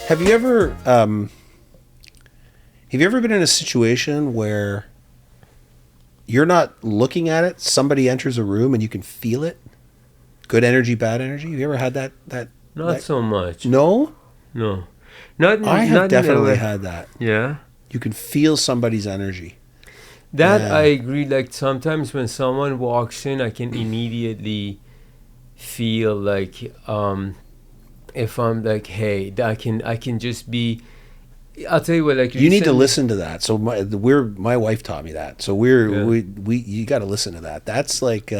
Have you ever been in a situation where you're not looking at it, somebody enters a room and you can feel it? Good energy, bad energy? Have you ever had that Not so much. No? No. Not I have not in a definitely way. had that. Yeah. You can feel somebody's energy. That Yeah. I agree. Like sometimes when someone walks in, I can immediately feel like if I'm like, hey, I can just be. I'll tell you what. Like You need to recently- listen to that. So my wife taught me that. So Yeah. we you got to listen to that. That's like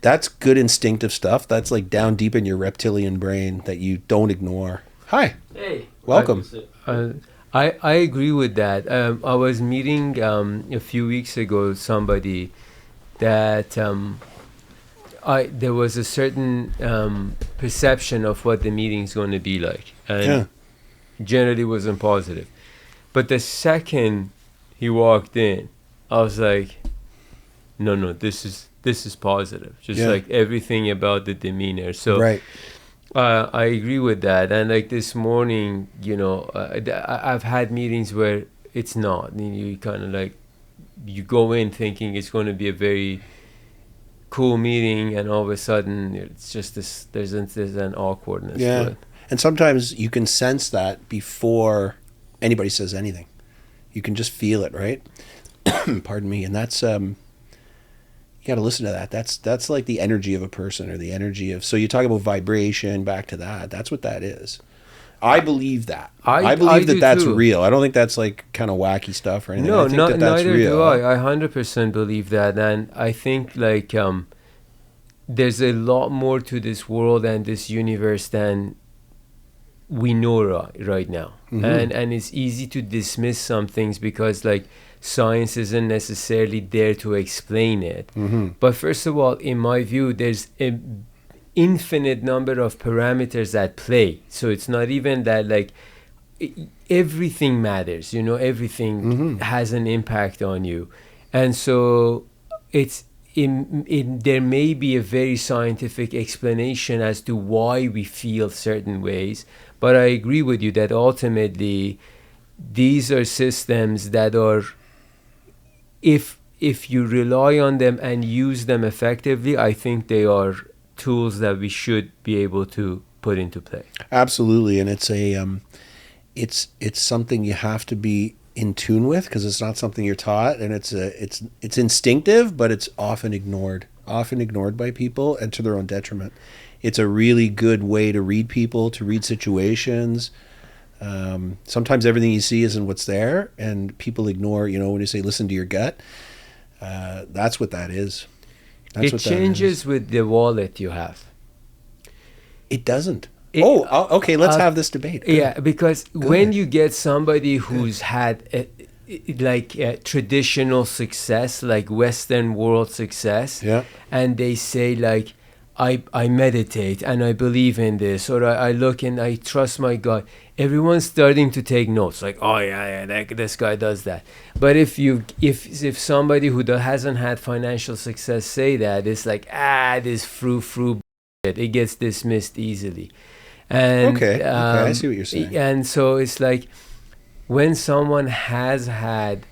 that's good instinctive stuff. That's like down deep in your reptilian brain that you don't ignore. Hi. Hey. Welcome. I agree with that. I was meeting a few weeks ago somebody that there was a certain perception of what the meeting's going to be like, and Yeah. generally wasn't positive. But the second he walked in, I was like, no, this is positive. Just Yeah. like everything about the demeanor. So. Right. I agree with that. And like this morning, I've had meetings where it's not. You kind of like, you go in thinking it's going to be a very cool meeting, and all of a sudden it's just this. There's an awkwardness to Yeah. it. And sometimes you can sense that before anybody says anything. You can just feel it, right? Pardon me. And that's you got to listen to that. That's like the energy of a person, or the energy of. So you talk about vibration. Back to that. That's what that is. I believe that. I believe that do that's too. real. I don't think that's like kind of wacky stuff or anything. No, I think that that's neither real. do I. I 100% believe that, and I think like there's a lot more to this world and this universe than we know right now. Mhm. And it's easy to dismiss some things because like science isn't necessarily there to explain it. Mm-hmm. But first of all, in my view, there's an infinite number of parameters at play. So it's not even that like everything matters, everything Mhm. has an impact on you. And so it's there may be a very scientific explanation as to why we feel certain ways, but I agree with you that ultimately these are systems that are, if you rely on them and use them effectively, I think they are tools that we should be able to put into play. Absolutely, and it's it's something you have to be in tune with, because it's not something you're taught, and it's instinctive, but it's often ignored by people, and to their own detriment. It's a really good way to read people, to read situations. Sometimes everything you see isn't what's there, and people ignore. When you say listen to your gut, that's what that is. That's It what that changes is. with the wallet you have. It doesn't. It- Okay. Let's have this debate. Good. Yeah, because Go when ahead. you get somebody who's had traditional success, like Western world success, Yeah. and they say like, I meditate and I believe in this, or I look and I trust my God. Everyone's starting to take notes, like, oh yeah, this guy does that. But if somebody who hasn't had financial success say that, it's like, this frou bullshit. It gets dismissed easily. And Okay, I see what you're saying. And so it's like when someone has had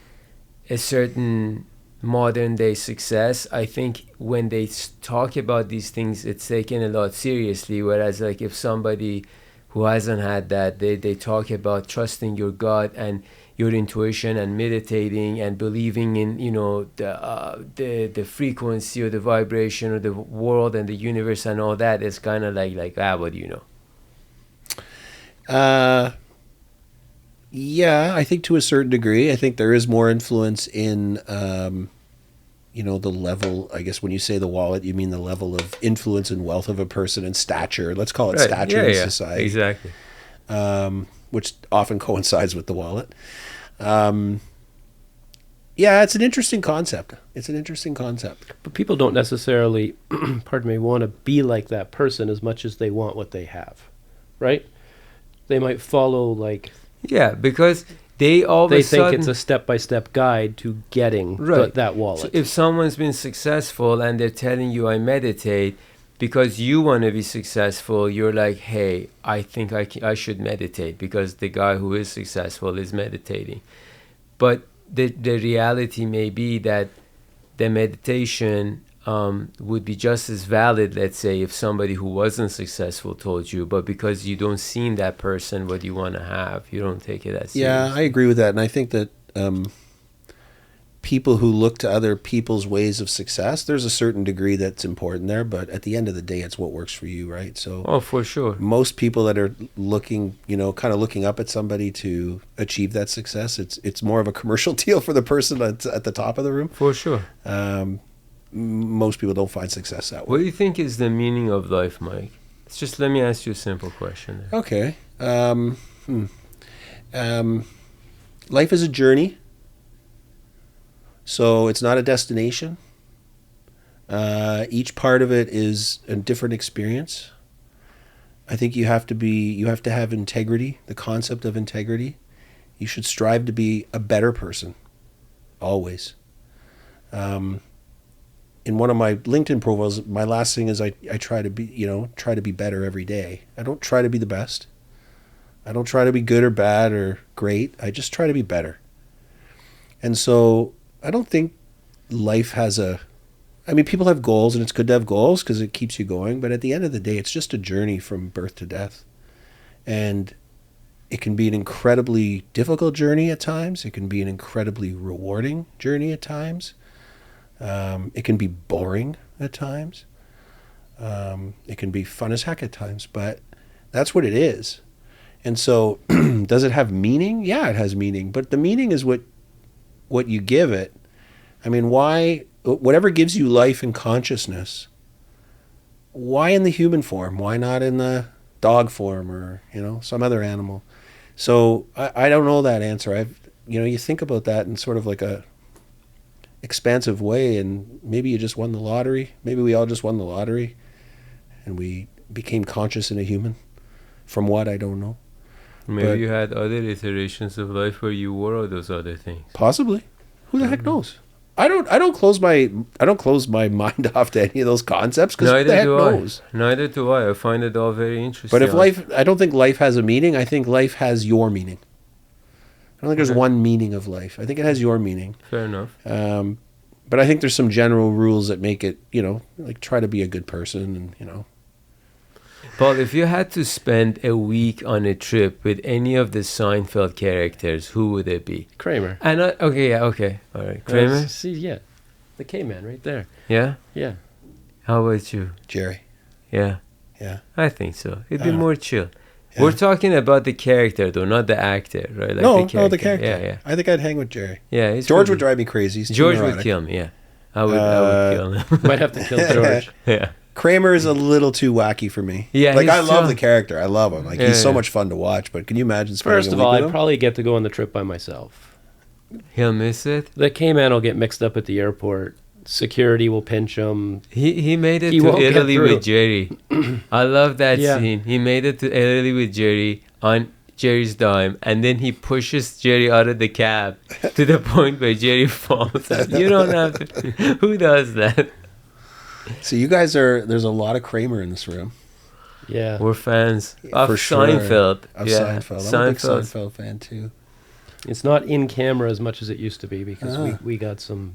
a certain modern day success, I think when they talk about these things, it's taken a lot seriously. Whereas like if somebody who hasn't had that, they talk about trusting your gut and your intuition and meditating and believing in the frequency or the vibration or the world and the universe and all that, is kind of like what do you know? Yeah, I think to a certain degree. I think there is more influence in, the level. I guess when you say the wallet, you mean the level of influence and wealth of a person and stature. Let's call it Right. stature in society. Exactly. Which often coincides with the wallet. Yeah, it's an interesting concept. But people don't necessarily, pardon me, want to be like that person as much as they want what they have, right? They might follow like Yeah, because they all of they a think sudden, it's a step-by-step guide to getting Right. that wallet. So if someone's been successful and they're telling you I meditate, because you want to be successful, you're like, hey, I think I should meditate because the guy who is successful is meditating. But the reality may be that the meditation would be just as valid, let's say, if somebody who wasn't successful told you, but because you don't see in that person what you want to have, you don't take it as serious. Yeah, I agree with that. And I think that people who look to other people's ways of success, there's a certain degree that's important there, but at the end of the day, it's what works for you, right? So Oh, for sure. most people that are looking, kind of looking up at somebody to achieve that success, it's more of a commercial deal for the person that's at the top of the room. For sure. Most people don't find success that What way. do you think is the meaning of life, Mike? Let me ask you a simple question there. Okay. Life is a journey. So it's not a destination. Each part of it is a different experience. I think you have to have integrity, the concept of integrity. You should strive to be a better person, always. In one of my LinkedIn profiles, my last thing is I try to be better every day. I don't try to be the best. I don't try to be good or bad or great. I just try to be better. And so I don't think life has people have goals, and it's good to have goals because it keeps you going. But at the end of the day, it's just a journey from birth to death. And it can be an incredibly difficult journey at times. It can be an incredibly rewarding journey at times. It can be boring at times. It can be fun as heck at times, but that's what it is. And so does it have meaning? Yeah, it has meaning, but the meaning is what you give it. I mean, whatever gives you life and consciousness, why in the human form? Why not in the dog form or, some other animal? So I don't know that answer. You think about that in sort of like a expansive way, and maybe you just won the lottery. Maybe we all just won the lottery and we became conscious in a human. From what, I don't know. Maybe you had other iterations of life where you were all those other things. Possibly. Who the heck knows? I don't close my mind off to any of those concepts, because who the heck knows? Neither do I. I find it all very interesting. But I don't think life has a meaning. I think life has your meaning. I don't think there's one meaning of life. I think it has your meaning. Fair enough. But I think there's some general rules that make it, like try to be a good person and, Paul, if you had to spend a week on a trip with any of the Seinfeld characters, who would it be? Kramer. And okay, all right, Kramer. The K-man right there. Yeah. Yeah. How about you? Jerry. Yeah. Yeah. I think so. It'd be more chill. Yeah. We're talking about the character, though, not the actor, right? Like the character. Yeah. I think I'd hang with Jerry. Yeah. George would drive me crazy. He's too George would neurotic. kill me. Yeah. I would kill him. Might have to kill George. Yeah. Kramer is a little too wacky for me. Yeah, like he's I love too- the character. I love him. Like he's so much fun to watch. But can you imagine spending First a of week all, with I'd him? probably get to go on the trip by myself. He'll miss it. The K-man will get mixed up at the airport. Security will pinch him. He made it He to won't get Italy through. with Jerry. I love that Yeah. scene. He made it to Italy with Jerry on Jerry's dime, and then he pushes Jerry out of the cab to the point where Jerry falls. You don't have to. Who does that? So you guys there's a lot of Kramer in this room. Yeah. We're fans of For sure. Seinfeld. Of Yeah, Seinfeld. I'm a big Seinfeld fan too. It's not in camera as much as it used to be because Ah. we got some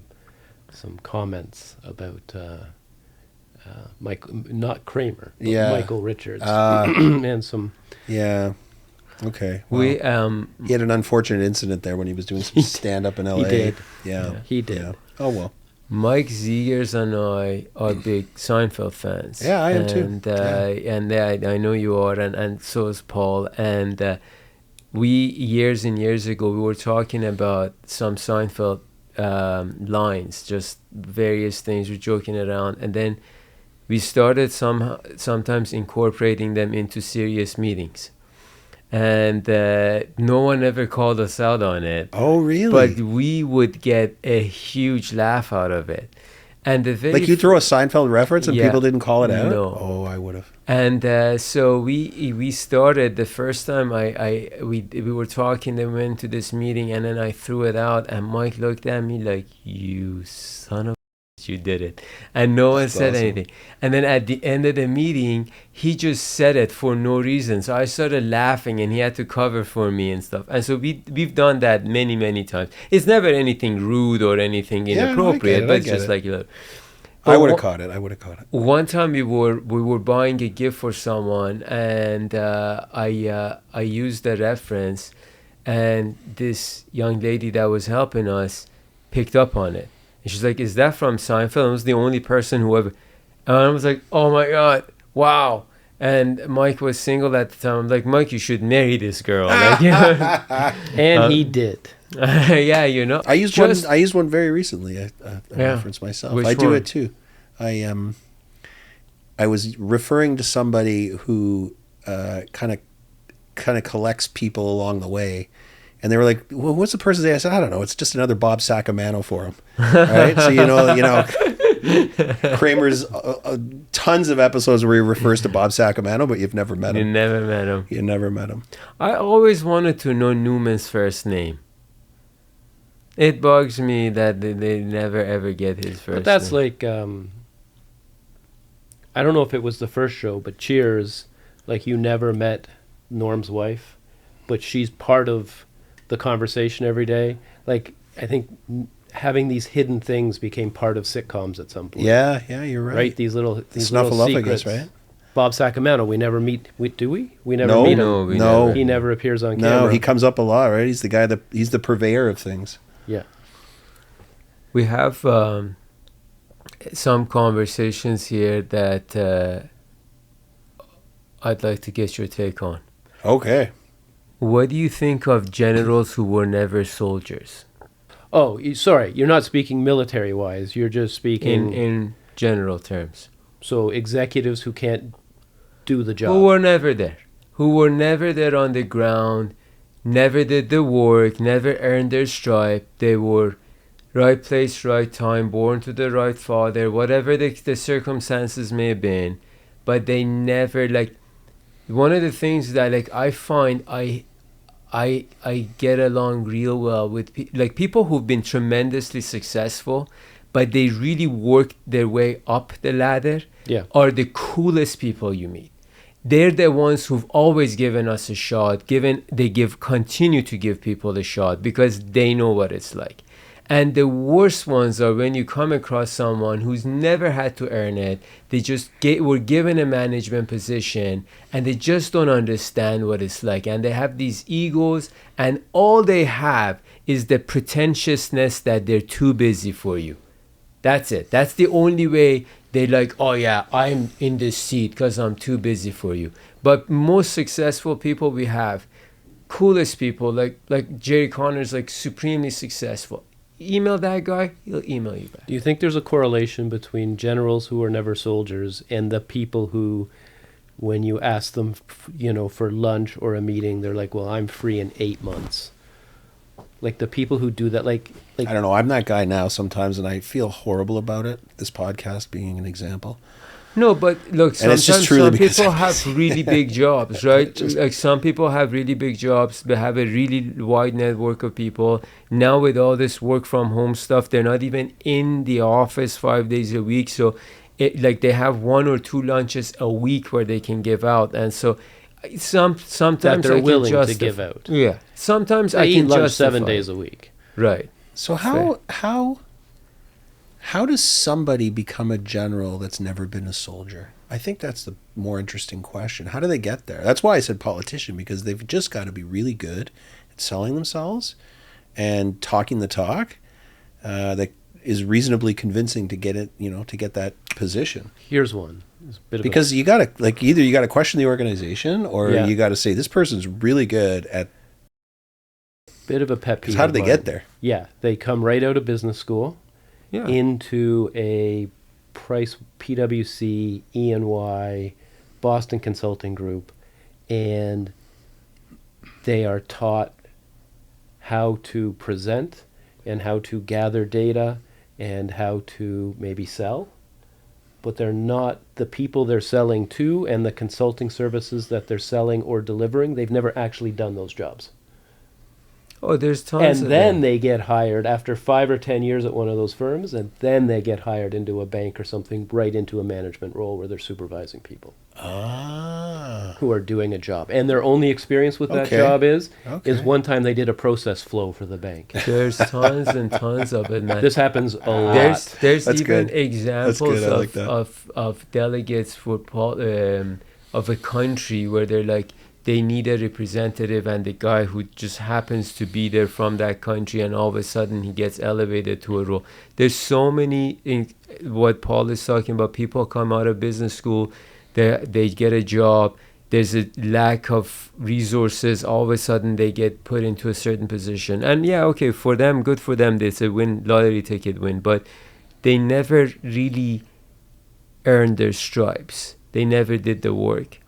comments about Michael, not Kramer, but Yeah. Michael Richards, Ah. and some. Yeah. Okay. Well, We he had an unfortunate incident there when he was doing some stand up in LA. did. Yeah. He did. Yeah. Oh well. Mike Zegers and I are big Seinfeld fans. Yeah, I am too. And I know you are, and so is Paul. And we, years and years ago, we were talking about some Seinfeld lines, just various things, we're joking around. And then we started sometimes incorporating them into serious meetings. And no one ever called us out on it. Oh really? But we would get a huge laugh out of it. And the very like you throw a Seinfeld reference and Yeah. people didn't call it out? No. Oh, I would have. And so we started the first time we were talking, then we went to this meeting, and then I threw it out, and Mike looked at me like, you son of you did it. And no one That's said awesome. anything. And then at the end of the meeting, he just said it for no reason. So I started laughing and he had to cover for me and stuff. And so we've done that many, many times. It's never anything rude or anything Yeah, no, I get inappropriate, it. but I it's get just it. like, you know. I But would have caught it. I would have caught it. one time we were buying a gift for someone, and I used the reference, and this young lady that was helping us picked up on it, and she's like, "Is that from Seinfeld?" And I was the only person who ever, and I was like, "Oh my god, wow!" And Mike was single at the time. I'm like, "Mike, you should marry this girl." Like, you know, And he did. yeah, you know. I used Just- one. I used one very recently. A Yeah. reference myself. Which I do one? it too. I was referring to somebody who kind of collects people along the way, and they were like, "Well, what's the person's name?" I said, "I don't know. It's just another Bob Sacamano for him." Right? So you know, Kramer's tons of episodes where he refers to Bob Sacamano, but you've never met You him. never met him. You never met him. I always wanted to know Newman's first name. It bugs me that they never ever get his first But that's name. like, I don't know if it was the first show, but Cheers, like you never met Norm's wife, but she's part of the conversation every day. Like, I think having these hidden things became part of sitcoms at some point. Yeah, you're right. Right? These little secrets. Snuffleupagus, right? Bob Sacamano, we never meet. Do we? We never No, meet him. No, we no. never. He never appears on No, camera. he comes up a lot, right? He's the guy he's the purveyor of things. Yeah. We have some conversations here that I'd like to get your take on. Okay. What do you think of generals who were never soldiers? Oh, sorry. You're not speaking military-wise. You're just speaking... In general terms. So executives who can't do the job. Who were never there. Who were never there on the ground, never did the work, never earned their stripe. They were right place, right time, born to the right father, whatever the circumstances may have been. But they never, like, one of the things that, like, I find I get along real well with people who've been tremendously successful, but they really worked their way up the ladder. Yeah. Are the coolest people you meet. They're the ones who've always given us a shot. Continue to give people a shot because they know what it's like. And the worst ones are when you come across someone who's never had to earn it. They just were given a management position and they just don't understand what it's like. And they have these egos, and all they have is the pretentiousness that they're too busy for you. That's it. That's the only way they're like, oh yeah, I'm in this seat because I'm too busy for you. But most successful people we have, coolest people, like Jerry Connor's, like supremely successful. Email that guy, he'll email you back. Do you think there's a correlation between generals who are never soldiers and the people who, when you ask them, for lunch or a meeting, they're like, well, I'm free in 8 months. Like the people who do that, like I don't know. I'm that guy now sometimes, and I feel horrible about it. This podcast being an example. No, but look, And it's sometimes just truly some because people I'm have busy. really big jobs, right? Just- Like some people have really big jobs. They have a really wide network of people. Now with all this work from home stuff, they're not even in the office 5 days a week. So they have 1 or 2 lunches a week where they can give out. And so sometimes that they're I can willing to justify- give out. Yeah. Sometimes They I eat can lunch justify 7 it. days a week. Right. So Fair. how does somebody become a general that's never been a soldier? I think that's the more interesting question. How do they get there? That's why I said politician, because they've just got to be really good at selling themselves and talking the talk that is reasonably convincing to get it, to get that position. Here's one. It's a bit of Because you got to, either you got to question the organization or Yeah. you got to say this person's really good at. bit of a pet peeve. Because how did of they mine. get there? Yeah, they come right out of business school Yeah. into a PwC, E&Y, Boston Consulting Group, and they are taught how to present and how to gather data and how to maybe sell, but they're not the people they're selling to, and the consulting services that they're selling or delivering, they've never actually done those jobs. Oh, there's tons And of then them. they get hired after 5 or 10 years at one of those firms, and then they get hired into a bank or something, right into a management role where they're supervising people Ah. who are doing a job. And their only experience with that Okay. job is Okay. one time they did a process flow for the bank. There's tons and tons of it, man. This happens a lot. There's That's even good. examples That's good. I like that. of delegates for of a country where they're like they need a representative, and the guy who just happens to be there from that country, and all of a sudden he gets elevated to a role. There's so many what Paul is talking about. People come out of business school, they get a job. There's a lack of resources. All of a sudden they get put into a certain position, and yeah, okay, for them, good for them. It's a win, lottery ticket win, but they never really earned their stripes. They never did the work.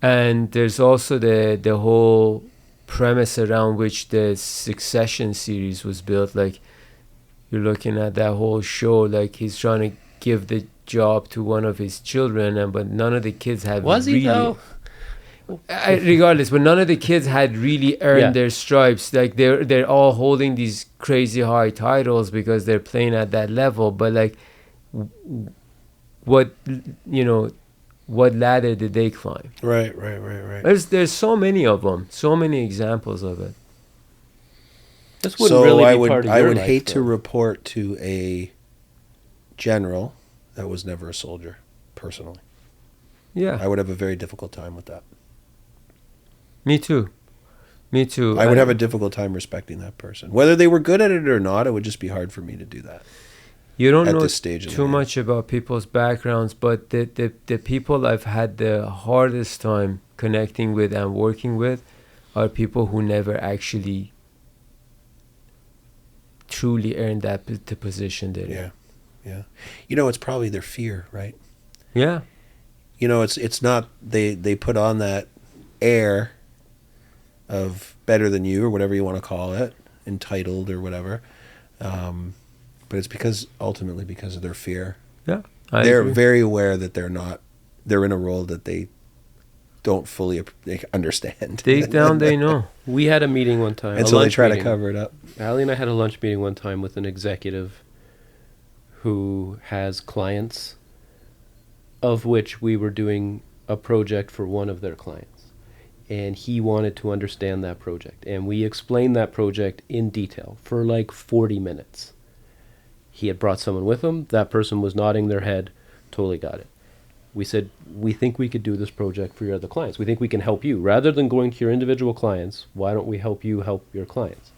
And there's also the whole premise around which the Succession series was built. Like, you're looking at that whole show, like he's trying to give the job to one of his children, and but none of the kids have Was he, really, though? regardless, but none of the kids had really earned Yeah. their stripes. Like they're all holding these crazy high titles because they're playing at that level. But like, what what ladder did they climb? Right. There's so many of them, so many examples of it. This wouldn't So really I be would part of I your would life, hate to though. report to a general that was never a soldier. Personally, Yeah, I would have a very difficult time with that. me too. I would have a difficult time respecting that person, whether they were good at it or not. It would just be hard for me to do that. You don't at know this stage in too the game. much about people's backgrounds, but the people I've had the hardest time connecting with and working with are people who never actually truly earned the position they're in. Yeah. It's probably their fear, right? Yeah. It's not they put on that air of better than you or whatever you want to call it, entitled or whatever. But it's ultimately because of their fear. Yeah. They're agree. very aware that they're in a role that they don't fully understand. Deep down they know. We had a meeting one time. And a so they lunch try to meeting. cover it up. Allie and I had a lunch meeting one time with an executive who has clients, of which we were doing a project for one of their clients. And he wanted to understand that project. And we explained that project in detail for like 40 minutes. He had brought someone with him. That person was nodding their head, totally got it. We said, we think we could do this project for your other clients. We think we can help you. Rather than going to your individual clients, why don't we help you help your clients?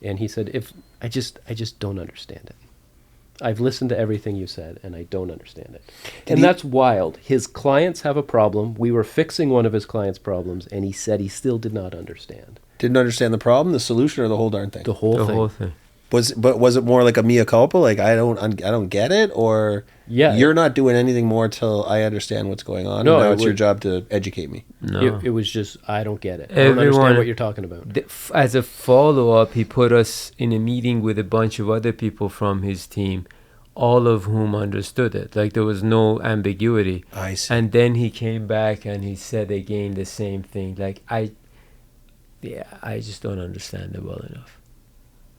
And he said, I just don't understand it. I've listened to everything you said, and I don't understand it. And that's wild. His clients have a problem. We were fixing one of his clients' problems, and he said he still did not understand. Didn't understand the problem, the solution, or the whole darn thing. The whole The thing. whole thing. Was it more like a mea culpa, like I don't get it, or Yeah. you're not doing anything more till I understand what's going on? No, and now it it's your would- job to educate me. No. It was just, I don't get it. I don't understand Everyone- what you're talking about. As a follow-up, he put us in a meeting with a bunch of other people from his team, all of whom understood it. Like, there was no ambiguity. I see. And then he came back and he said again the same thing. Like, I just don't understand it well enough.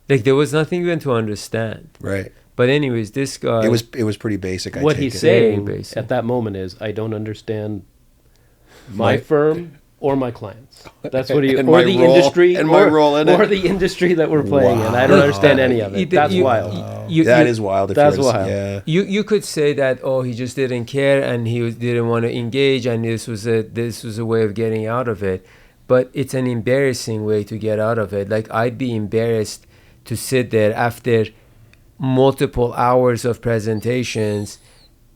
Like, there was nothing even to understand. Right. But anyways, this guy... It was pretty basic. What take he's it. saying Very basic. at that moment is, I don't understand my firm or my clients. That's what he, And or my the role- industry, and my role in or it. the industry that we're playing in. I don't Wow. understand any of it. That's wild. That is wild. If That's you were to- wild. Yeah. You could say that, oh, he just didn't care and didn't want to engage, and this was a way of getting out of it. But it's an embarrassing way to get out of it. Like, I'd be embarrassed to sit there after multiple hours of presentations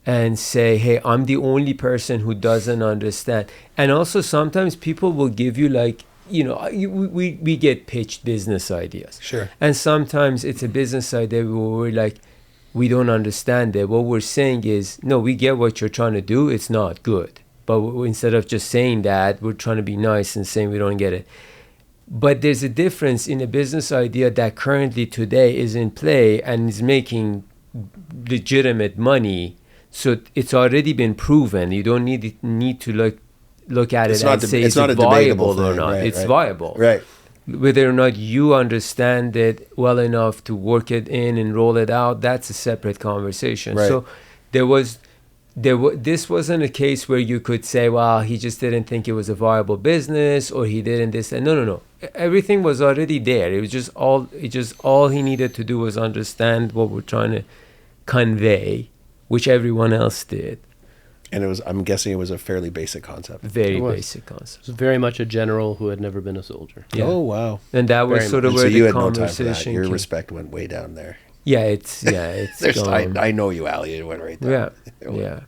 and say, hey, I'm the only person who doesn't understand. And also sometimes people will give you, like, we get pitched business ideas. Sure. And sometimes it's a business idea where we're like, we don't understand it. What we're saying is, no, we get what you're trying to do. It's not good. But instead of just saying that, we're trying to be nice and saying we don't get it. But there's a difference in a business idea that currently today is in play and is making legitimate money. So it's already been proven. You don't need to look at It's it not and say it's is not it a debatable viable or thing, not. right, It's right. viable. Right. whether or not you understand it well enough to work it in and roll it out, that's a separate conversation. Right. So this wasn't a case where you could say, well, he just didn't think it was a viable business, or he didn't this and no. Everything was already there. It was just all he needed to do was understand what we're trying to convey, which everyone else did. And I'm guessing it was a fairly basic concept. Very It was. basic concept. It was very much a general who had never been a soldier. Yeah. Oh, wow. And that was Very sort of And where so the you had no time for that. conversation Your came. respect went way down there. It's There's, gone. I know you, Ali. It went right down. Yeah.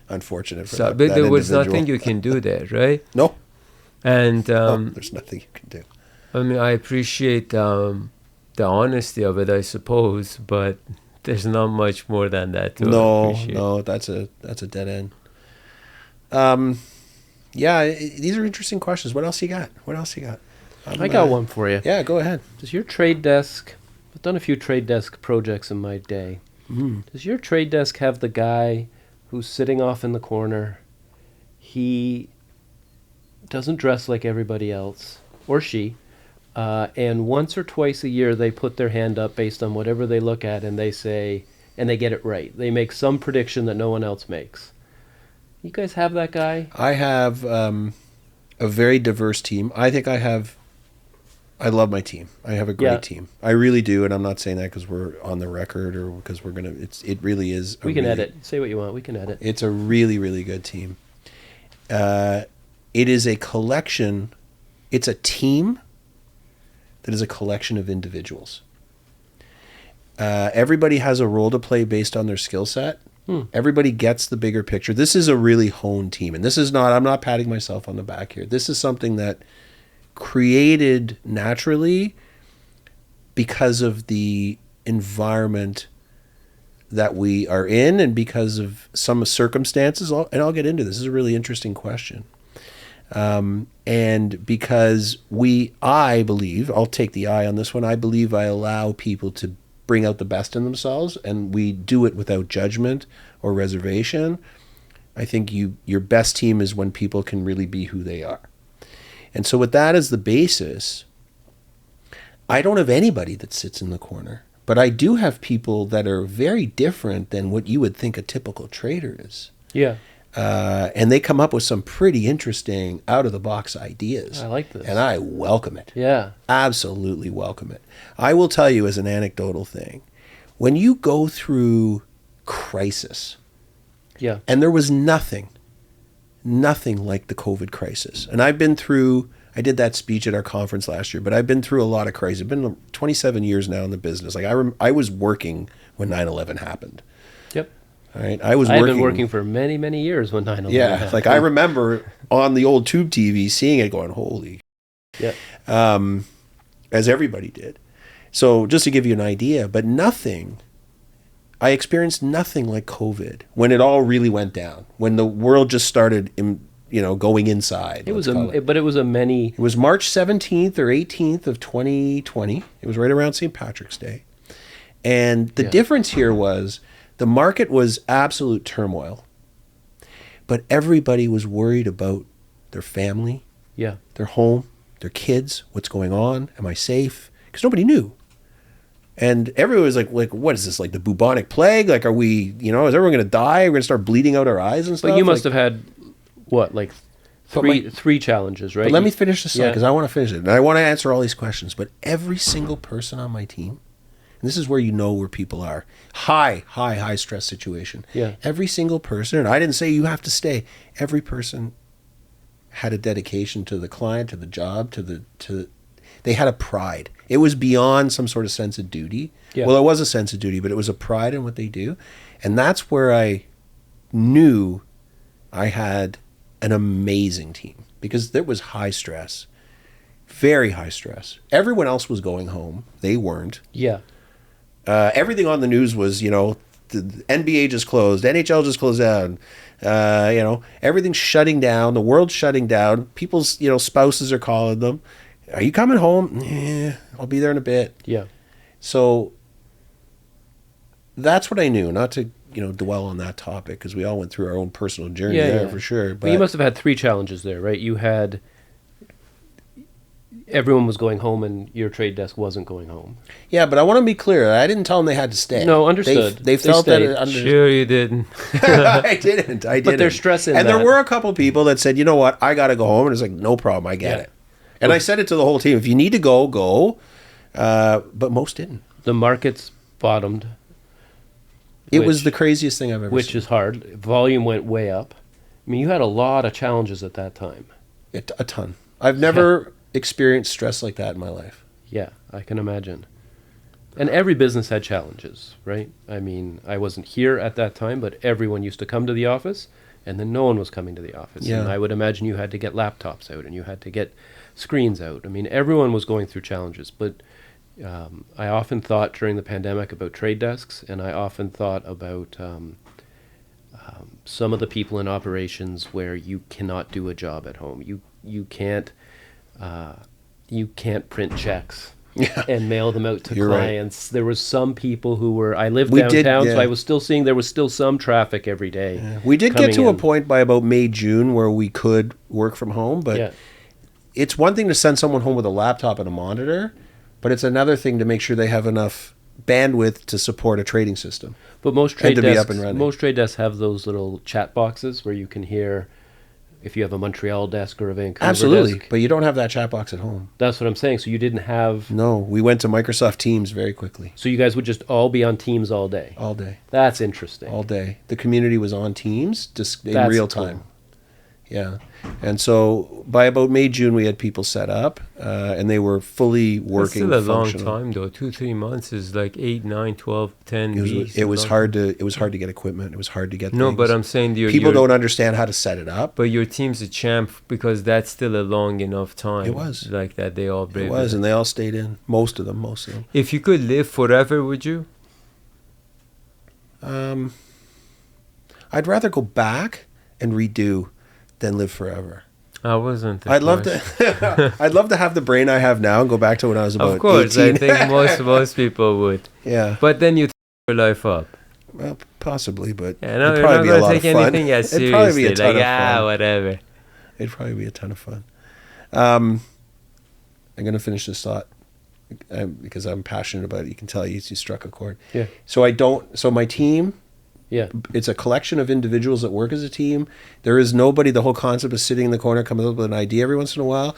Unfortunate for So, that, but that there was individual. nothing you can do there, right? No. And No, there's nothing you can do. I mean, I appreciate the honesty of it, I suppose, but there's not much more than that to appreciate. No, that's a dead end. These are interesting questions. What else you got? I got one for you. Yeah, go ahead. Does your trade desk, I've done a few trade desk projects in my day. Does your trade desk have the guy who's sitting off in the corner? He doesn't dress like everybody else, or she, and once or twice a year they put their hand up based on whatever they look at, and they say, and they get it right. They make some prediction that no one else makes. You guys have that guy? I have a very diverse team. I love my team. I have a great team. I really do, and I'm not saying that because we're on the record or because we're gonna. It really is. We can edit. Say what you want. We can edit. It's a really, really good team. It is a collection. It's a team that is a collection of individuals. Everybody has a role to play based on their skill set. Everybody gets the bigger picture. This is a really honed team, and this is not. I'm not patting myself on the back here. This is something that created naturally because of the environment that we are in and because of some circumstances, and I'll get into this. This is a really interesting question. And because I believe, I'll take the I on this one, I believe I allow people to bring out the best in themselves, and we do it without judgment or reservation. I think your best team is when people can really be who they are. And so with that as the basis, I don't have anybody that sits in the corner, but I do have people that are very different than what you would think a typical trader is. Yeah. And they come up with some pretty interesting out-of-the-box ideas. I like this. And I welcome it. Yeah. Absolutely welcome it. I will tell you as an anecdotal thing, when you go through crisis, Yeah. and there was nothing like the COVID crisis. And I did that speech at our conference last year, but I've been through a lot of crises. I've been 27 years now in the business. Like I was working when 9/11 happened. Yep. All right. I've been working for many, many years when 9/11 Yeah. happened. Like I remember on the old tube TV seeing it going, holy. Yep. As everybody did. So just to give you an idea, but I experienced nothing like COVID when it all really went down, when the world just started, going inside. It was It was March 17th or 18th of 2020. It was right around St. Patrick's Day. And the difference here was the market was absolute turmoil, but everybody was worried about their family, their home, their kids, what's going on, am I safe? Because nobody knew. And everyone was like, what is this, like the bubonic plague? Like, are we, is everyone going to die? We're going to start bleeding out our eyes and stuff? But you must have had, what, like three challenges, right? But let me finish this because I want to finish it. And I want to answer all these questions. But every single person on my team, and this is where you know where people are, high stress situation. Yeah. Every single person, and I didn't say you have to stay, every person had a dedication to the client, to the job, they had a pride. It was beyond some sort of sense of duty. Yeah. Well, it was a sense of duty, but it was a pride in what they do. And that's where I knew I had an amazing team because there was high stress, very high stress. Everyone else was going home. They weren't. Yeah. Everything on the news was, the NBA just closed, NHL just closed down. Everything's shutting down. The world's shutting down. People's, spouses are calling them. Are you coming home? Yeah, I'll be there in a bit. Yeah. So that's what I knew, not to, dwell on that topic because we all went through our own personal journey for sure. But you must have had three challenges there, right? You had everyone was going home and your trade desk wasn't going home. Yeah, but I want to be clear. I didn't tell them they had to stay. No, understood. They felt stayed. that. Sure, you didn't. I didn't. But there's stress in and that. there were a couple people that said, you know what, I got to go home. And it's like, no problem. I get Yeah. it. And I said it to the whole team. If you need to go, go. But most didn't. The markets bottomed. It was the craziest thing I've ever Which seen. is hard. Volume went way up. I mean, you had a lot of challenges at that time. A ton. I've never experienced stress like that in my life. Yeah, I can imagine. And every business had challenges, right? I mean, I wasn't here at that time, but everyone used to come to the office, and then no one was coming to the office. Yeah. And I would imagine you had to get laptops out, and you had to get screens out. I mean, everyone was going through challenges. But I often thought during the pandemic about trade desks, and I often thought about some of the people in operations where you cannot do a job at home. You can't print checks and mail them out to You're right. clients. There was some people who were. I lived We downtown, did, so yeah. I was still seeing there was still some traffic every day. Yeah. We did get coming to a in. point by about May, June where we could work from home, but Yeah. it's one thing to send someone home with a laptop and a monitor, but it's another thing to make sure they have enough bandwidth to support a trading system. But most trade to be up desks, and running. most trade desks have those little chat boxes where you can hear if you have a Montreal desk or a Vancouver Absolutely, desk. but you don't have that chat box at home. That's what I'm saying. So you didn't have. No, we went to Microsoft Teams very quickly, So you guys would just all be on Teams all day. all day, That's interesting. all day. The community was on Teams just in That's real cool. time. Yeah. And so by about May, June, we had people set up, and they were fully That's working. still a long functional. time, though. 2-3 months is like 8, 9, 12, 10 weeks. It was hard to get equipment. It was hard to get No, things. but I'm saying people don't understand how to set it up. But your team's a champ because that's still a long enough time. It was. Like that they all It braved was, it. and they all stayed in. Most of them. If you could live forever, would you? I'd rather go back and redo than live forever. I wasn't. I'd love to. I'd love to have the brain I have now and go back to when I was about Of course, 18. I think most people would. Yeah, But then you your life up. well, possibly, but Yeah, no, it'd you're probably not be a gonna lot take of fun. anything as It'd probably be seriously. a ton Like of fun. whatever. It'd probably be a ton of fun. I'm going to finish this thought because I'm passionate about it. You can tell you struck a chord. Yeah. So my team, Yeah. it's a collection of individuals that work as a team. There is nobody. The whole concept of sitting in the corner, coming up with an idea every once in a while.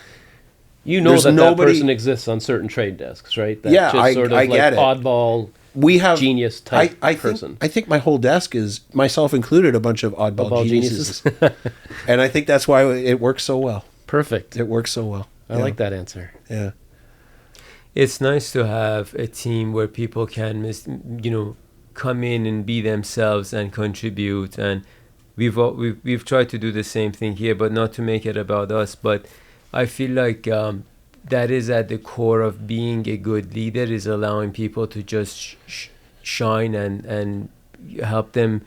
You know There's that nobody- person exists on certain trade desks, right? That Yeah, just sort of I like get it. oddball We have genius type I person. I think my whole desk is, myself included, a bunch of oddball Oddball geniuses. And I think that's why it works so well. Perfect. It works so well. I like that answer. Yeah. It's nice to have a team where people can, come in and be themselves and contribute. And we've tried to do the same thing here, but not to make it about us. But I feel like that is at the core of being a good leader, is allowing people to just shine and help them.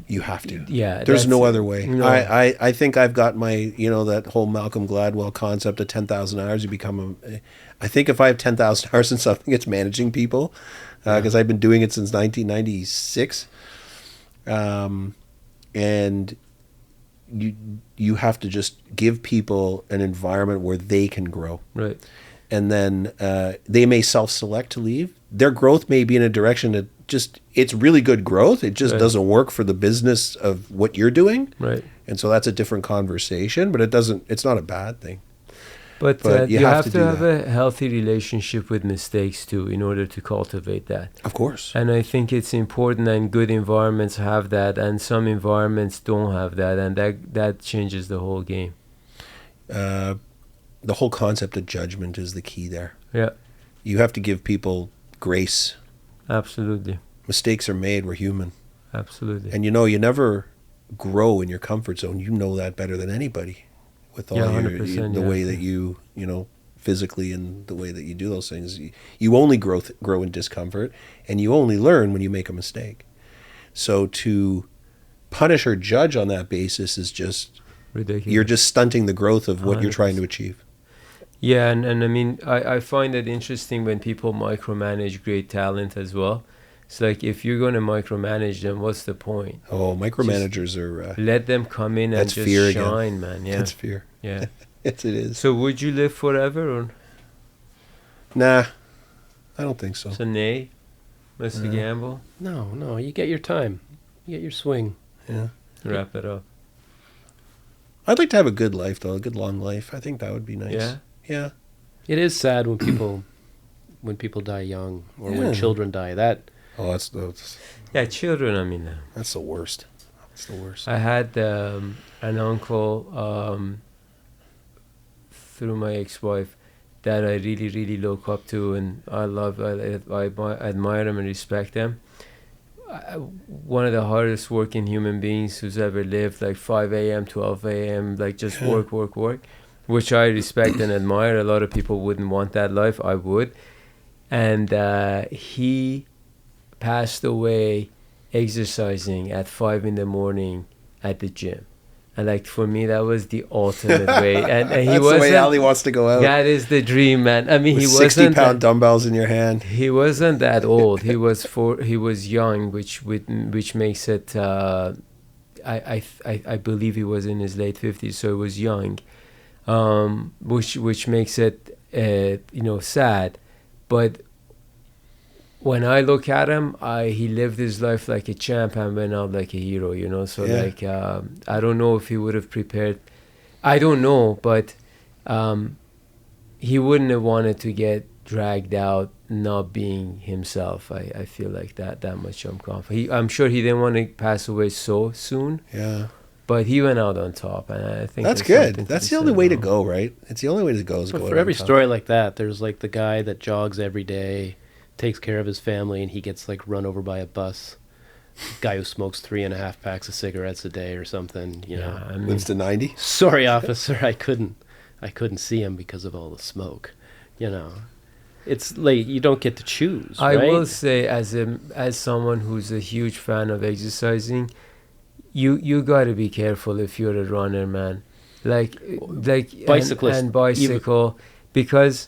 You have to. Yeah, There's no that's- other way. no. I think I've got my, that whole Malcolm Gladwell concept of 10,000 hours. You become I think if I have 10,000 hours in something, it's managing people, because I've been doing it since 1996. And you have to just give people an environment where they can grow. Right. And then they may self-select to leave. Their growth may be in a direction that it's really good growth. It just Right. doesn't work for the business of what you're doing. Right. And so that's a different conversation, but it's not a bad thing. But you you have have to to do have that. a healthy relationship with mistakes too, in order to cultivate that. Of course. And I think it's important, and good environments have that, and some environments don't have that, and that changes the whole game. The whole concept of judgment is the key there. Yeah, You have to give people grace. absolutely, Mistakes are made. We're human. absolutely. And you never grow in your comfort zone. You know that better than anybody, with all Yeah, your 100%, the yeah. way that you physically and the way that you do those things. You only grow in discomfort, and you only learn when you make a mistake. So to punish or judge on that basis is just, Ridiculous. you're just stunting the growth of what you're 100%. trying to achieve. Yeah, and I mean, I find it interesting when people micromanage great talent as well. It's like, if you're going to micromanage them, what's the point? Oh, micromanagers are Let them come in and that's just fear again. shine, man. Yeah, That's fear. yeah. Yes, it is. So would you live forever, or? Nah, I don't think so. So nay, Mr. Yeah. Gamble. No, you get your time. You get your swing. Yeah. Wrap it up. I'd like to have a good life, though, a good long life. I think that would be nice. Yeah. Yeah. It is sad when people die young or Yeah. when children die. That Oh, that's Yeah, children. I mean, that's the worst. That's the worst. I had an uncle through my ex-wife that I really, really look up to, and I admire him and respect him. One of the hardest working human beings who's ever lived, like 5 a.m., 12 a.m., like just Yeah. work, which I respect and admire. A lot of people wouldn't want that life. I would. And he passed away exercising at 5 in the morning at the gym. And like for me, that was the ultimate way. And he That's the wasn't. way Ali wants to go out. That is the dream, man. I mean, with he 60-pound wasn't. dumbbells in your hand. He wasn't that old. He was young, which makes it. I believe he was in his late 50s, so he was young, which makes it sad, but when I look at him, he lived his life like a champ and went out like a hero, So Yeah. like, I don't know if he would have prepared. I don't know, but he wouldn't have wanted to get dragged out not being himself. I feel like that much. I'm confident. I'm sure he didn't want to pass away so soon, Yeah. but he went out on top, and I think That's there's good. something to That's be the only said way to about- go, right? It's the only way to go is But go for out every on top. story like that, there's like the guy that jogs every day, takes care of his family, and he gets like run over by a bus. Guy who smokes 3.5 packs of cigarettes a day or something. Yeah, I mean, Lives to 90. Sorry, officer, I couldn't see him because of all the smoke. It's like you don't get to choose. I right? will say, as someone who's a huge fan of exercising, you got to be careful if you're a runner, man. Like Bicyclist, and bicycle, because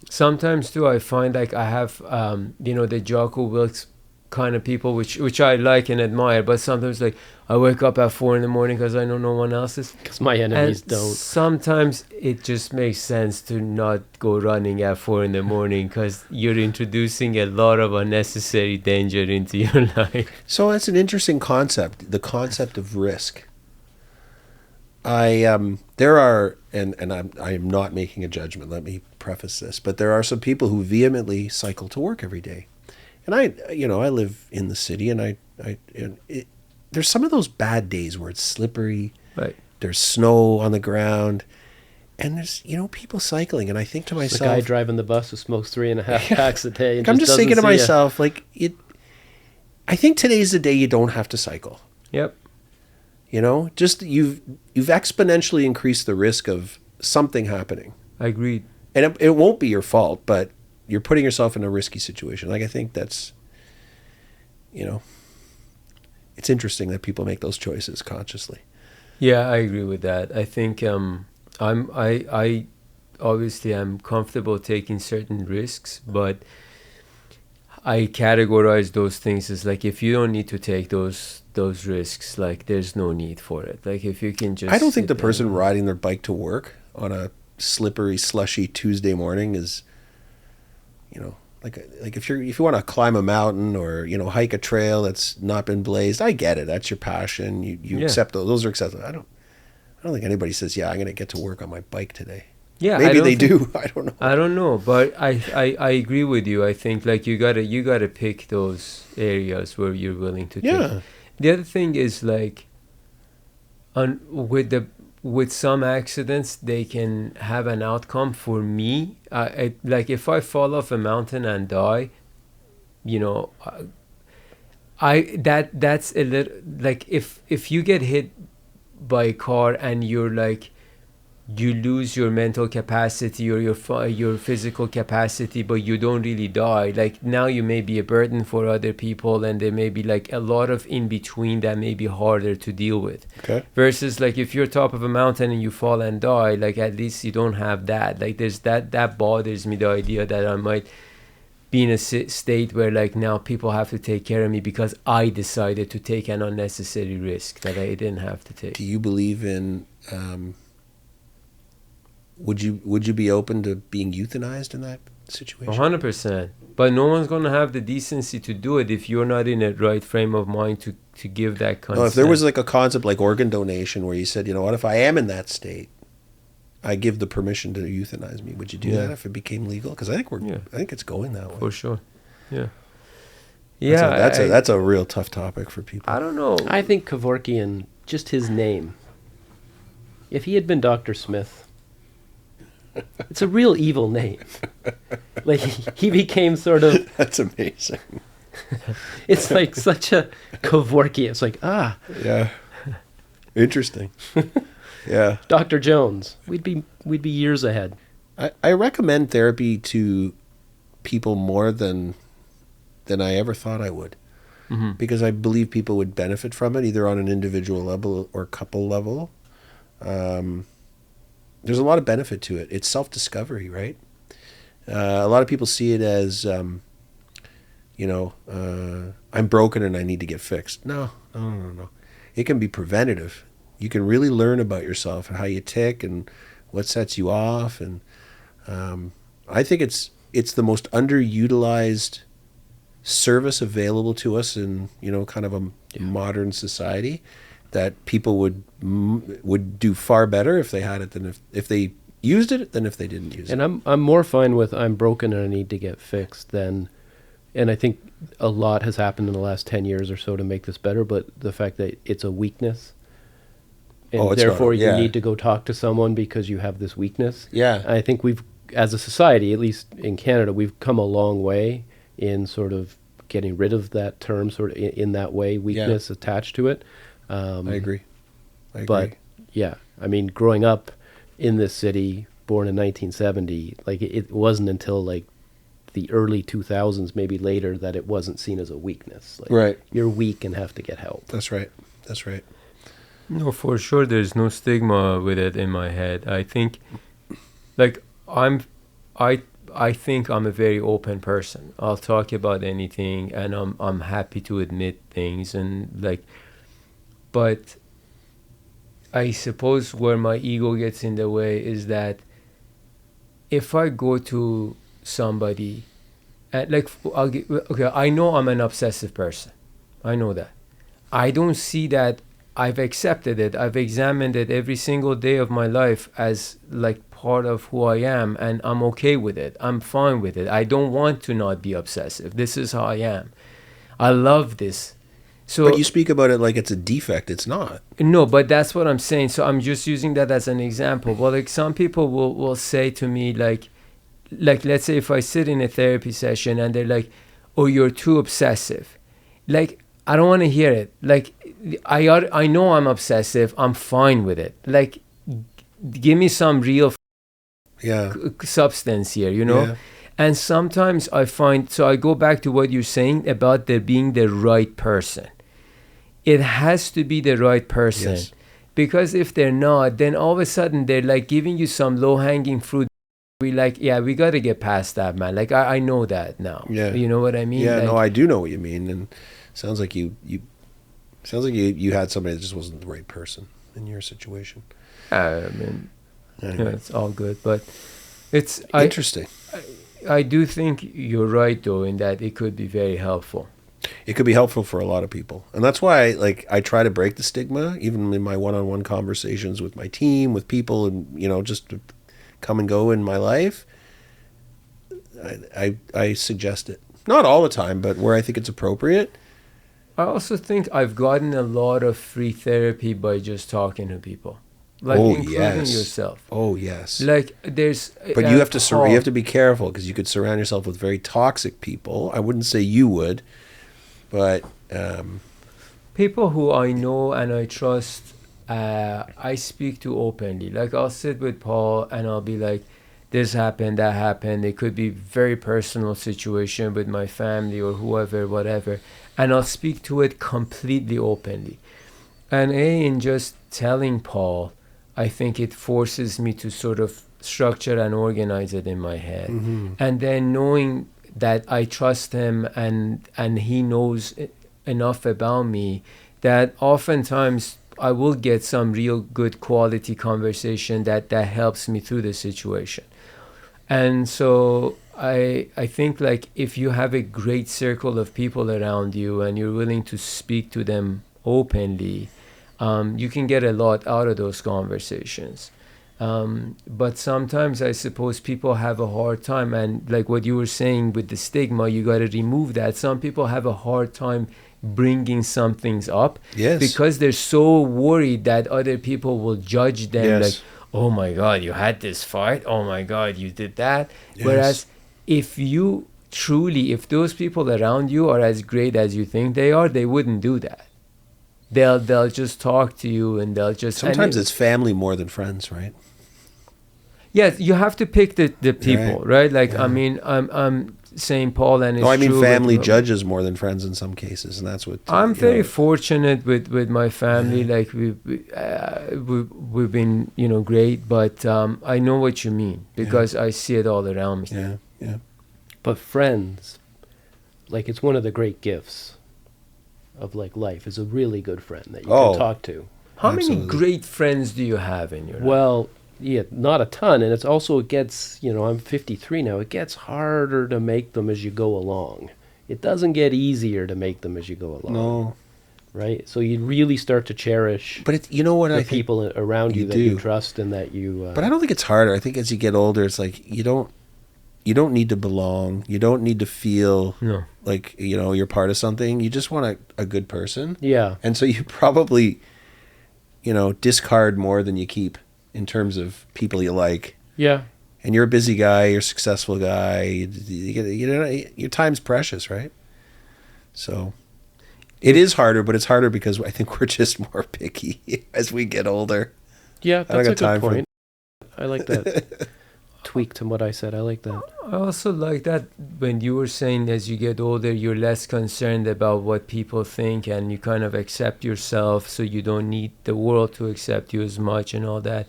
sometimes too I find like I have the Jocko Wilkes kind of people which I like and admire, but sometimes like I wake up at 4 a.m. because I know no one else is. Because my enemies And don't. sometimes it just makes sense to not go running at 4 a.m. because you're introducing a lot of unnecessary danger into your life. So that's an interesting concept, the concept of risk. There are, and I am not making a judgment, let me preface this, but there are some people who vehemently cycle to work every day. And I live in the city, and there's some of those bad days where it's slippery, Right. there's snow on the ground, and there's, people cycling, and I think to The myself, guy driving the bus who smokes 3.5 packs a day. And I'm just thinking to doesn't see ya. myself, I think today's the day you don't have to cycle. Yep. Just you've exponentially increased the risk of something happening. Agreed. And it won't be your fault, but you're putting yourself in a risky situation. Like, I think that's, it's interesting that people make those choices consciously. Yeah, I agree with that. I think I obviously I'm comfortable taking certain risks, but I categorize those things as like, if you don't need to take those risks, like there's no need for it. Like if you can just I don't think the sit person there- riding their bike to work on a slippery, slushy Tuesday morning is, like if you want to climb a mountain or hike a trail that's not been blazed, I get it. That's your passion. You Yeah. accept those are acceptable. I don't think anybody says, yeah, I'm going to get to work on my bike today. Yeah, Maybe I they don't do. I don't know. I don't know, but I agree with you. I think like you gotta pick those areas where you're willing to take. Yeah. The other thing is like, with some accidents, they can have an outcome. For me, like if I fall off a mountain and die, that's a little like if you get hit by a car and you're like, you lose your mental capacity or your physical capacity, but you don't really die. Like now you may be a burden for other people, and there may be like a lot of in between that may be harder to deal with. Okay. Versus like if you're top of a mountain and you fall and die, like at least you don't have that. Like there's that bothers me, the idea that I might be in a state where like now people have to take care of me because I decided to take an unnecessary risk that I didn't have to take. Do you believe in? Would you be open to being euthanized in that situation. 100%. But no one's going to have the decency to do it if you're not in a right frame of mind to give that consent. No, if there was like a concept like organ donation where you said, you know what, if I am in that state, I give the permission to euthanize me. Would you do that if it became legal? Because I think I think it's going that way. For sure. Yeah. That's a real tough topic for people. I don't know. I think Kevorkian, just his name, if he had been Dr. Smith, it's a real evil name. Like he became sort of. That's amazing. It's like such a Kevorkian. It's like Yeah. Interesting. Yeah. Dr. Jones. We'd be years ahead. I recommend therapy to people more than I ever thought I would. Mm-hmm. Because I believe people would benefit from it, either on an individual level or couple level. There's a lot of benefit to it. It's self-discovery, right? A lot of people see it as, I'm broken and I need to get fixed. No. It can be preventative. You can really learn about yourself and how you tick and what sets you off. And I think it's the most underutilized service available to us in kind of a modern society that people would do far better if they had it than if they used it than if they didn't use it. And I'm more fine with I'm broken and I need to get fixed than, and I think a lot has happened in the last 10 years or so to make this better, but the fact that it's a weakness and therefore you need to go talk to someone because you have this weakness. Yeah. I think we've, as a society, at least in Canada, we've come a long way in sort of getting rid of that term, sort of in that way, weakness attached to it. I agree. But yeah, I mean, growing up in this city, born in 1970, like it wasn't until like the early 2000s, maybe later, that it wasn't seen as a weakness. Like, right. You're weak and have to get help. That's right. No, for sure, there's no stigma with it in my head. I think, like, I think I'm a very open person. I'll talk about anything, and I'm happy to admit things, and like, but I suppose where my ego gets in the way is that if I go to somebody, and like, I know I'm an obsessive person. I know that. I don't see that. I've accepted it. I've examined it every single day of my life as like part of who I am, and I'm okay with it. I'm fine with it. I don't want to not be obsessive. This is how I am. I love this. So, but you speak about it like it's a defect. It's not. No, but that's what I'm saying. So I'm just using that as an example. Well, like some people will say to me, like let's say if I sit in a therapy session and they're like, "Oh, you're too obsessive," like I don't want to hear it. Like I know I'm obsessive. I'm fine with it. Like give me some real substance here, Yeah. And sometimes I find, so I go back to what you're saying about there being the right person. It has to be the right person. Yes. Because if they're not, then all of a sudden they're like giving you some low-hanging fruit. We we got to get past that, man. Like I know that now. Yeah. You know what I mean? Yeah, like, no, I do know what you mean. And sounds like you had somebody that just wasn't the right person in your situation. I mean, anyway. it's all good, but it's interesting. I do think you're right, though, in that it could be very helpful. It could be helpful for a lot of people. And that's why I try to break the stigma, even in my one-on-one conversations with my team, with people, and, just to come and go in my life. I suggest it. Not all the time, but where I think it's appropriate. I also think I've gotten a lot of free therapy by just talking to people. Like including yourself. Oh, yes. Like there's... But you have to be careful because you could surround yourself with very toxic people. I wouldn't say you would, but... people who I know and I trust, I speak to openly. Like I'll sit with Paul and I'll be like, this happened, that happened. It could be very personal situation with my family or whoever, whatever. And I'll speak to it completely openly. And in just telling Paul, I think it forces me to sort of structure and organize it in my head. Mm-hmm. And then knowing that I trust him and he knows enough about me that oftentimes I will get some real good quality conversation that helps me through the situation. And so I think like if you have a great circle of people around you and you're willing to speak to them openly, you can get a lot out of those conversations. But sometimes I suppose people have a hard time, and like what you were saying with the stigma, you got to remove that. Some people have a hard time bringing some things up, Yes. because they're so worried that other people will judge them. Yes. Like, oh my God, you had this fight. Oh my God, you did that. Yes. Whereas if you truly, if those people around you are as great as you think they are, they wouldn't do that. They'll just talk to you, and they'll just Sometimes it's family more than friends, right? yes, you have to pick the people, right? Like Yeah. I mean, I'm St. Paul, and it's No, I mean true family with, judges more than friends in some cases, and that's what I'm you very know. fortunate with my family. Yeah. Like we've been great, but I know what you mean, because I see it all around me. Yeah, yeah. But friends, like, it's one of the great gifts of like life, is a really good friend that you Oh. can talk to. How many Absolutely. great friends do you have in your life? Well, yeah, not a ton, and it's also, it gets, I'm 53 now. It gets harder to make them as you go along. It doesn't get easier to make them as you go along. No, Right? So you really start to cherish but you know what the I think. people around you you that you do. trust and that you. But I don't think it's harder. I think as you get older, it's like you don't need to belong. You don't need to feel No. like you're part of something. You just want a good person, Yeah. and so you probably discard more than you keep in terms of people you like. Yeah. And you're a busy guy, you're a successful guy. Your time's precious, right? So it is harder, but it's harder because I think we're just more picky as we get older. Yeah, I don't that's a got time good for point. I like that. Tweak to what I said. I like that. I also like that when you were saying as you get older, you're less concerned about what people think, and you kind of accept yourself, so you don't need the world to accept you as much and all that.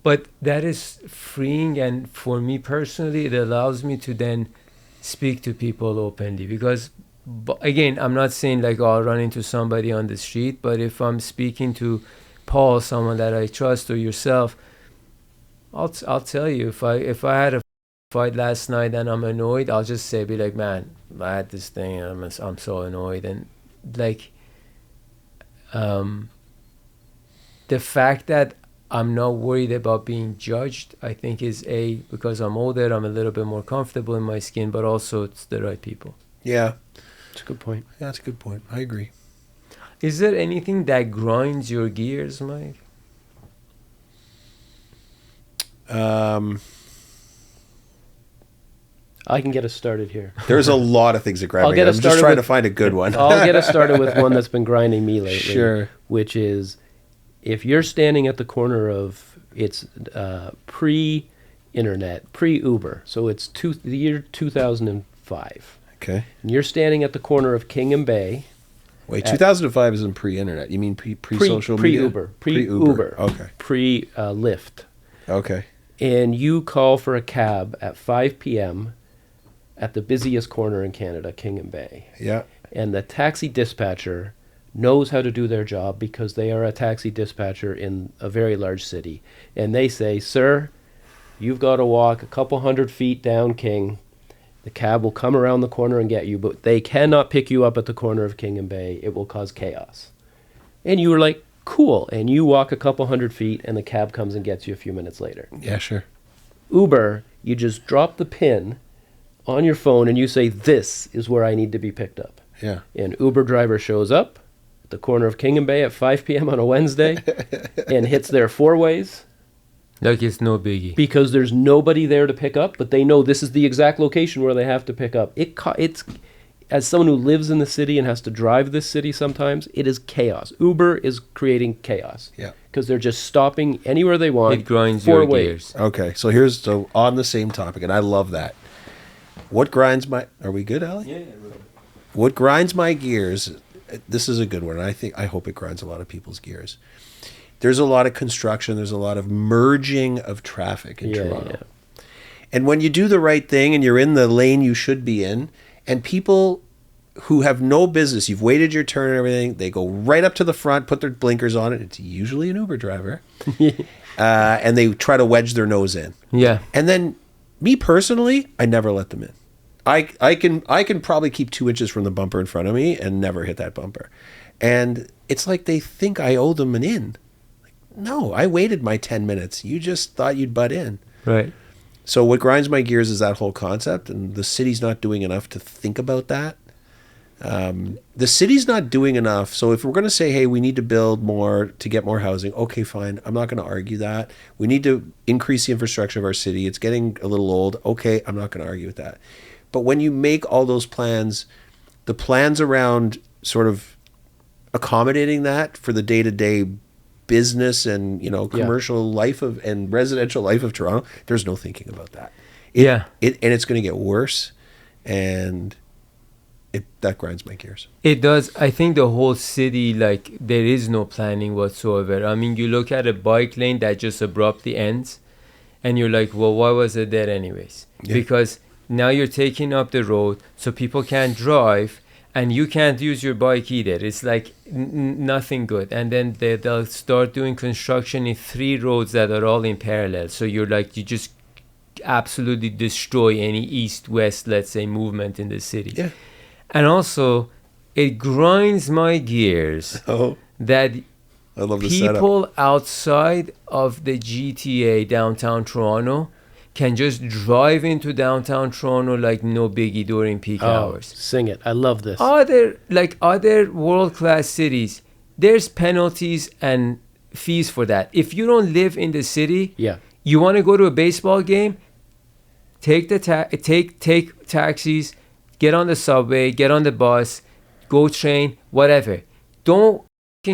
But that is freeing, and for me personally, it allows me to then speak to people openly. Because, again, I'm not saying like I'll run into somebody on the street, but if I'm speaking to Paul, someone that I trust, or yourself, I'll tell you, if I had a fight last night and I'm annoyed, I'll just be like, man, I had this thing and I'm so annoyed. And like the fact that I'm not worried about being judged, I think is because I'm older, I'm a little bit more comfortable in my skin, but also it's the right people. Yeah, That's a good point. yeah, that's a good point. I agree. Is there anything that grinds your gears, Mike? I can get us started here. There's a lot of things that grab I'll me. get I'm us just started trying to with- find a good one. I'll get us started with one that's been grinding me lately. Sure. Which is, if you're standing at the corner of, it's pre-internet, pre-Uber, so it's the year 2005. Okay. And you're standing at the corner of King and Bay. Wait, 2005 isn't pre-internet. You mean pre-social media? Pre-Uber. Pre-Uber. Okay. Pre-Lyft. Okay. And you call for a cab at 5 p.m. at the busiest corner in Canada, King and Bay. Yeah. And the taxi dispatcher knows how to do their job because they are a taxi dispatcher in a very large city. And they say, sir, you've got to walk a couple hundred feet down King. The cab will come around the corner and get you, but they cannot pick you up at the corner of King and Bay. It will cause chaos. And you were like, cool. And you walk a couple hundred feet and the cab comes and gets you a few minutes later. Yeah, sure. Uber, you just drop the pin on your phone and you say, this is where I need to be picked up. Yeah. And Uber driver shows up at the corner of King and Bay at 5 p.m. on a Wednesday and hits their four ways Like it's no biggie. because there's nobody there to pick up, but they know this is the exact location where they have to pick up. It's as someone who lives in the city and has to drive this city sometimes, it is chaos. Uber is creating chaos. Yeah. Because they're just stopping anywhere they want. It grinds four your ways. gears. Okay. So on the same topic, and I love that. What grinds my... Are we good, Ali? Yeah. What grinds my gears... This is a good one. I hope it grinds a lot of people's gears. There's a lot of construction. There's a lot of merging of traffic in Toronto. Yeah. And when you do the right thing and you're in the lane you should be in, and people who have no business, you've waited your turn and everything, they go right up to the front, put their blinkers on it. It's usually an Uber driver. And they try to wedge their nose in. Yeah. And then me personally, I never let them in. I can probably keep 2 inches from the bumper in front of me and never hit that bumper. And it's like they think I owe them an in. Like, no, I waited my 10 minutes. You just thought you'd butt in. Right. So what grinds my gears is that whole concept, and the city's not doing enough to think about that. The city's not doing enough. So if we're going to say, hey, we need to build more to get more housing, okay, fine. I'm not going to argue that. We need to increase the infrastructure of our city. It's getting a little old. Okay, I'm not going to argue with that. But when you make all those plans, the plans around sort of accommodating that for the day-to-day business and, commercial life of and residential life of Toronto, there's no thinking about that. And it's going to get worse, and that grinds my gears. It does. I think the whole city, like, there is no planning whatsoever. I mean, you look at a bike lane that just abruptly ends, and you're like, well, why was it there anyways? Yeah. Because now you're taking up the road, so people can't drive, and you can't use your bike either. It's like nothing good. And then they'll start doing construction in 3 roads that are all in parallel. So you just absolutely destroy any east-west, let's say, movement in the city. Yeah. And also, it grinds my gears that I love the people setup. outside of the GTA, downtown Toronto, can just drive into downtown Toronto like no biggie during peak hours. Sing it. I love this. Other world-class cities, there's penalties and fees for that. If you don't live in the city, you want to go to a baseball game, take taxis, get on the subway, get on the bus, go train, whatever. Don't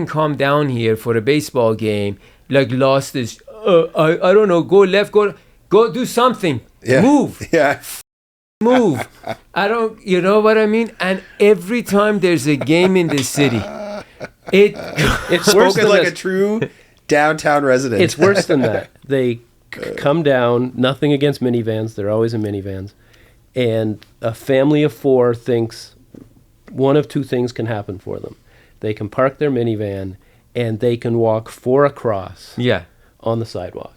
come down here for a baseball game like lost this. I don't know. Go left. Go do something. Yeah. Move. Yeah. Move. You know what I mean? And every time there's a game in this city, it's spoken like a true downtown resident. It's worse than that. They come down, nothing against minivans. They're always in minivans. And a family of 4 thinks one of 2 things can happen for them. They can park their minivan and they can walk 4 across on the sidewalk.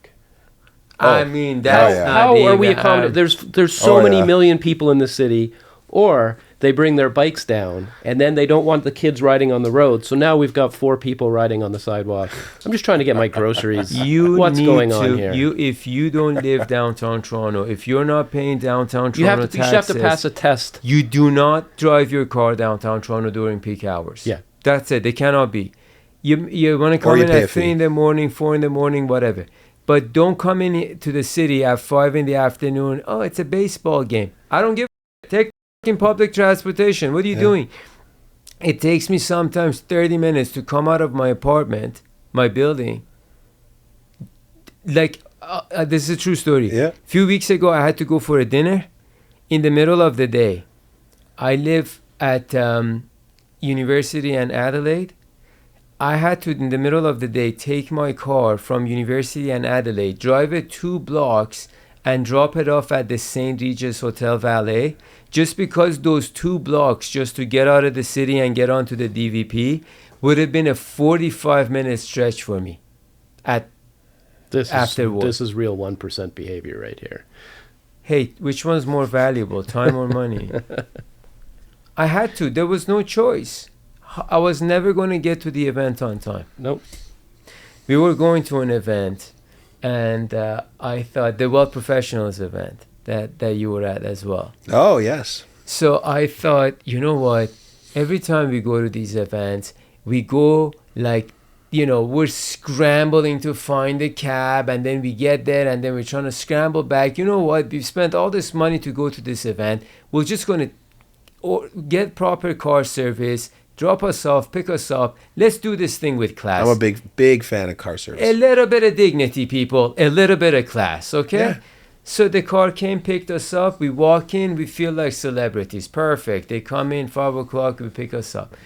I mean, that's not how are we even accommodating? There's so many million people in the city. Or they bring their bikes down and then they don't want the kids riding on the road. So now we've got 4 people riding on the sidewalk. I'm just trying to get my groceries. What's going on here? If you don't live downtown Toronto, if you're not paying downtown Toronto taxes, you have to pass a test. You do not drive your car downtown Toronto during peak hours. Yeah. That's it. They cannot be. You want to come in at 3 in the morning, 4 in the morning, whatever. But don't come in to the city at 5 in the afternoon. Oh, it's a baseball game. I don't give a take in public transportation. What are you doing? It takes me sometimes 30 minutes to come out of my apartment, my building. Like, this is a true story. Yeah. A few weeks ago, I had to go for a dinner in the middle of the day. I live at University and Adelaide. I had to, in the middle of the day, take my car from University and Adelaide, drive it 2 blocks, and drop it off at the St. Regis Hotel Valet, just because those 2 blocks, just to get out of the city and get onto the DVP, would have been a 45-minute stretch for me afterwards. This is real 1% behavior right here. Hey, which one's more valuable, time or money? I had to. There was no choice. I was never going to get to the event on time. Nope. We were going to an event, and I thought the Well Professionals event that you were at as well. Oh, yes. So I thought, you know what? Every time we go to these events, we go like, we're scrambling to find a cab, and then we get there, and then we're trying to scramble back. You know what? We've spent all this money to go to this event. We're just going to get proper car service, drop us off, pick us up. Let's do this thing with class. I'm a big fan of car service. A little bit of dignity, people. A little bit of class, okay? Yeah. So the car came, picked us up. We walk in. We feel like celebrities. Perfect. They come in 5 o'clock. We pick us up.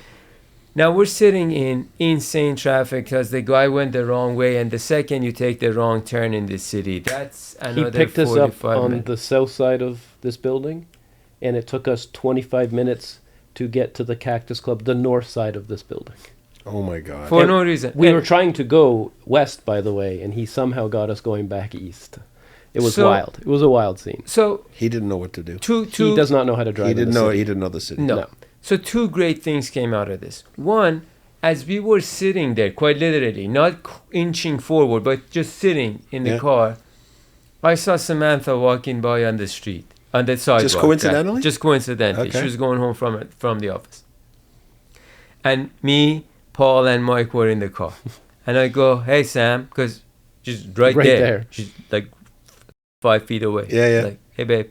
Now we're sitting in insane traffic because the guy went the wrong way, and the second you take the wrong turn in this city, that's another 45 minutes. He picked us up on the south side of this building, and it took us 25 minutes to get to the Cactus Club, the north side of this building. Oh my God. For no reason. We were trying to go west, by the way, and he somehow got us going back east. It was So- wild. It was a wild scene. So He didn't know what to do. He does not know how to drive. He in the didn't know. city. He didn't know the city. No. No. So two great things came out of this. One, as we were sitting there, quite literally, not inching forward, but just sitting in the Yeah. car, I saw Samantha walking by on the street, on the sidewalk. Just coincidentally? Just coincidentally. Okay. She was going home from the office. And me, Paul, and Mike were in the car. And I go, hey, Sam, because she's right there. She's like 5 feet away. Yeah, yeah. Like, hey, babe.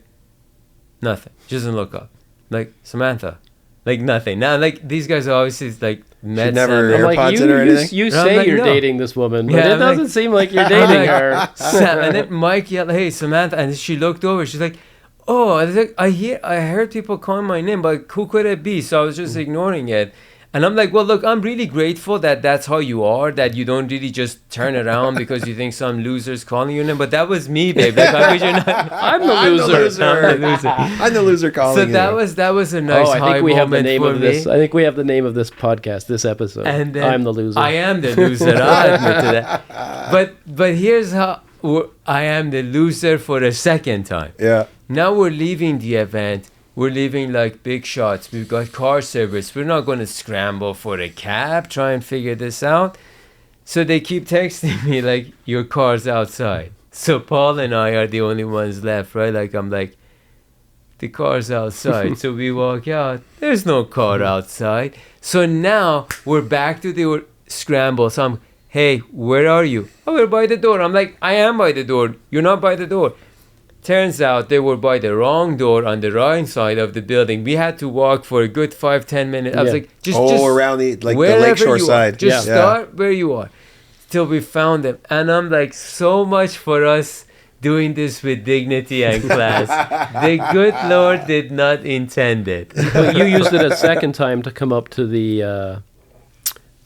Nothing. She doesn't look up. Like, Samantha. Like, nothing. Now, like, these guys are obviously, like, met never Sam. I'm like, AirPods you, in or anything? you And I'm say like, you're no. dating this woman, but Yeah, it I'm like- doesn't seem like you're dating like, her. Sam. And then Mike yelled, hey, Samantha. And she looked over. She's like, oh, I was like, I heard people calling my name, but who could it be? So I was just ignoring it. And I'm like, well, look, I'm really grateful that that's how you are, that you don't really just turn around because you think some loser's calling your name. But that was me, babe. Like, I wish you're not. I'm the I'm the loser. loser. I'm the loser. I'm the loser calling So you. that was a nice I high think we have the moment name for of me. this. I think we have the name of this podcast, this episode. And then I'm the loser. I am the loser. I'll admit to that. But here's how I am the loser for a second time. Yeah. Now we're leaving the event. We're leaving like big shots. We've got car service. We're not going to scramble for a cab, try and figure this out. So they keep texting me like, your car's outside. So Paul and I are the only ones left, right? Like, I'm like, the car's outside. So we walk out. There's no car outside. So now we're back to the scramble. So I'm, hey, where are you? Oh, we're by the door. I'm like, I am by the door. You're not by the door. Turns out they were by the wrong door on the right side of the building. We had to walk for a good 5-10 minutes. I was Yeah. like, just around the wherever lakeshore you are, side. just Yeah. start where you are. Till we found them. And I'm like, so much for us doing this with dignity and class. The good Lord did not intend it. But you used it a second time to come up to the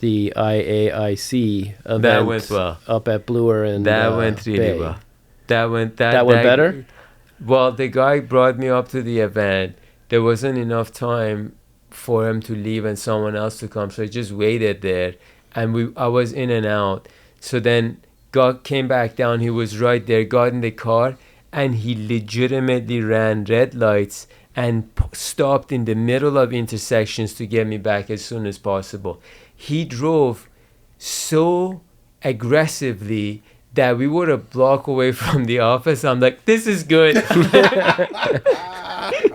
IAIC event. That went well. Up at Bloor and That went really Bay. well. That went better? Well, the guy brought me up to the event. There wasn't enough time for him to leave and someone else to come, so I just waited there, and I was in and out. So then God came back down. He was right there. Got in the car, and he legitimately ran red lights and stopped in the middle of intersections to get me back as soon as possible. He drove so aggressively that we were a block away from the office. I'm like, this is good.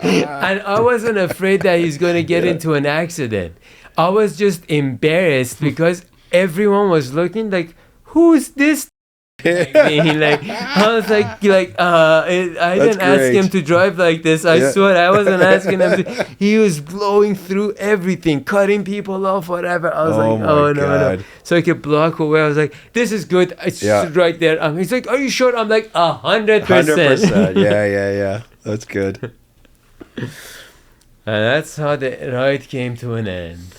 And I wasn't afraid that he's going to get into an accident. I was just embarrassed because everyone was looking like, who's this? Like, I was like, I didn't ask great. him to drive like this. I Yeah. swear, I wasn't asking him to. He was blowing through everything, cutting people off, whatever. I was Oh like, my oh, no. God. So like a block away, I was like, this is good. It's Yeah. right there. He's like, are you sure? I'm like, 100%. 100%. Yeah. That's good. And that's how the ride came to an end.